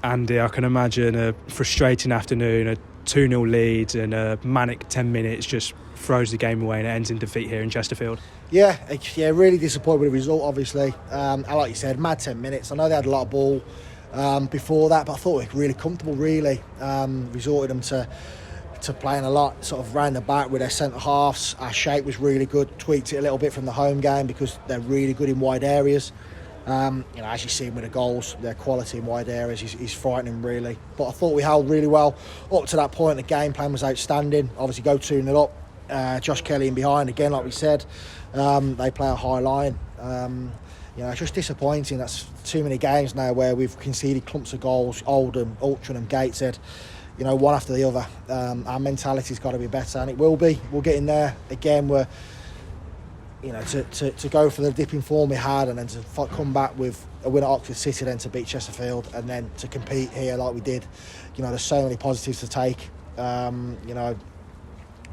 Andy, I can imagine a frustrating afternoon, a 2-0 lead and a manic 10 minutes just throws the game away and it ends in defeat here in Chesterfield. Yeah, really disappointed with the result, obviously. Like you said, mad 10 minutes. I know they had a lot of ball before that, but I thought we were really comfortable, really. Resorted them to playing a lot sort of round the back with their centre-halves. Our shape was really good, tweaked it a little bit from the home game because they're really good in wide areas. As you've seen with the goals, their quality in wide areas is frightening, really. But I thought we held really well up to that point. The game plan was outstanding. Obviously, go 2-0 up. Josh Kelly in behind again, like we said. They play a high line. It's just disappointing. That's too many games now where we've conceded clumps of goals. Oldham, Altrincham, Gateshead, one after the other. Our mentality's got to be better, and it will be. We'll get in there again. We're to go for the dipping form we had and then to come back with a win at Oxford City, then to beat Chesterfield and then to compete here like we did. There's so many positives to take.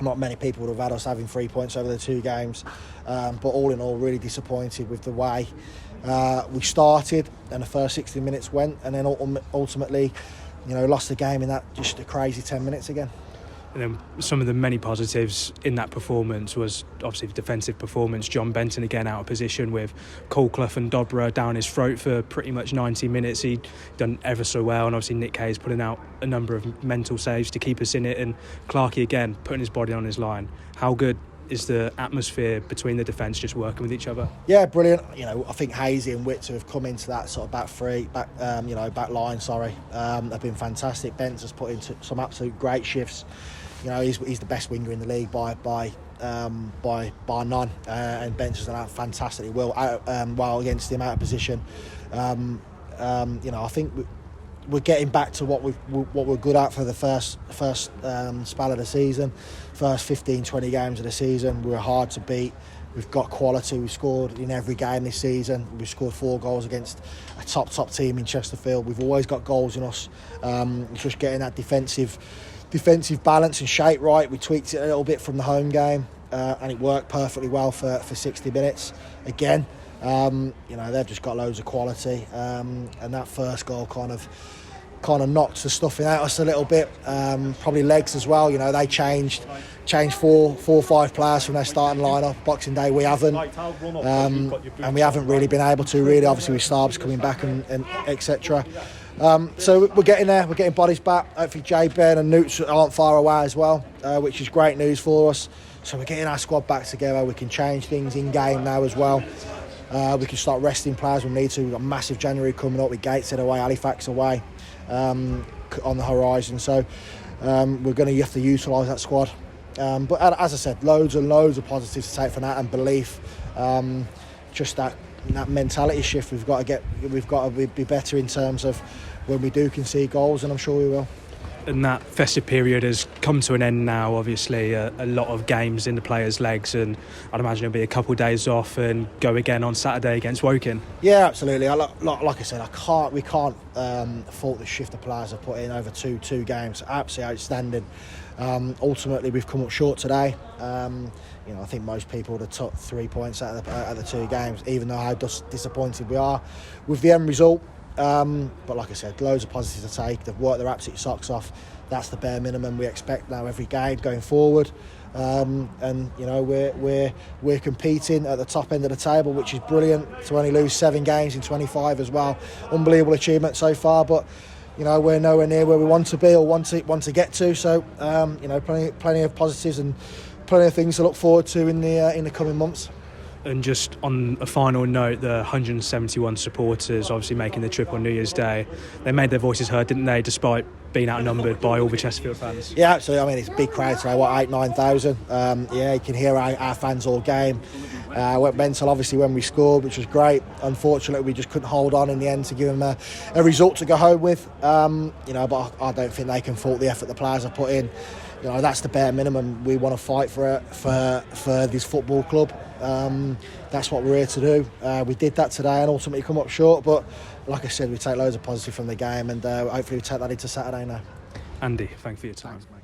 Not many people would have had us having 3 points over the 2 games. But all in all, really disappointed with the way we started and the first 60 minutes went, and then ultimately, lost the game in that just a crazy 10 minutes again. And then some of the many positives in that performance was obviously the defensive performance. John Benton again out of position with Colclough and Dobra down his throat for pretty much 90 minutes. He'd done ever so well, and obviously Nick Hayes putting out a number of mental saves to keep us in it, and Clarkey again putting his body on his line. How good is the atmosphere between the defence just working with each other? Yeah, brilliant. I think Hazy and Witts have come into that sort of back line. Have been fantastic. Bent's has put into some absolute great shifts. He's the best winger in the league by none, and Bent's has done that fantastically well against him out of position. I think we're getting back to what we're good at for the first spell of the season. First 15-20 games of the season, we were hard to beat. We've got quality. We've scored in every game this season. We've scored 4 goals against a top team in Chesterfield. We've always got goals in us. It's just getting that defensive balance and shape right. We tweaked it a little bit from the home game, and it worked perfectly well for 60 minutes. Again, they've just got loads of quality, and that first goal kind of knocked the stuffing out of us a little bit. Probably legs as well. They changed 4 or 5 players from their starting lineup. Boxing Day we haven't, and we haven't really been able to. Really, obviously with Starbs coming back and etc. So we're getting there. We're getting bodies back. Hopefully Jay Ben and Newts aren't far away as well, which is great news for us. So we're getting our squad back together. We can change things in game now as well. We can start resting players when we need to. We've got a massive January coming up with Gateshead away, Halifax away on the horizon. So we're going to have to utilise that squad. But as I said, loads and loads of positives to take from that, and belief. Just that mentality shift we've got to be better in terms of when we do concede goals, and I'm sure we will. And that festive period has come to an end now. Obviously, a lot of games in the players' legs, and I'd imagine it'll be a couple of days off and go again on Saturday against Woking. Yeah, absolutely. Like I said, we can't fault the shift the players have put in over two games. Absolutely outstanding. Ultimately, we've come up short today. I think most people would have took 3 points out of the 2 games, even though how disappointed we are with the end result. But like I said, loads of positives to take. They've worked their absolute socks off. That's the bare minimum we expect now every game going forward. We're competing at the top end of the table, which is brilliant. To only lose 7 games in 25 as well, unbelievable achievement so far. But we're nowhere near where we want to be or want to get to. So plenty of positives and plenty of things to look forward to in the coming months. And just on a final note, the 171 supporters obviously making the trip on New Year's Day, they made their voices heard, didn't they, despite being outnumbered by all the Chesterfield fans? Yeah, absolutely. I mean, it's a big crowd today, 8,000-9,000. You can hear our fans all game. Went mental, obviously, when we scored, which was great. Unfortunately, we just couldn't hold on in the end to give them a result to go home with. But I don't think they can fault the effort the players have put in. That's the bare minimum we want to fight for this football club. That's what we're here to do. We did that today and ultimately come up short, but like I said, we take loads of positive from the game, and hopefully we take that into Saturday now. Andy, thank you for your time. Thanks, mate.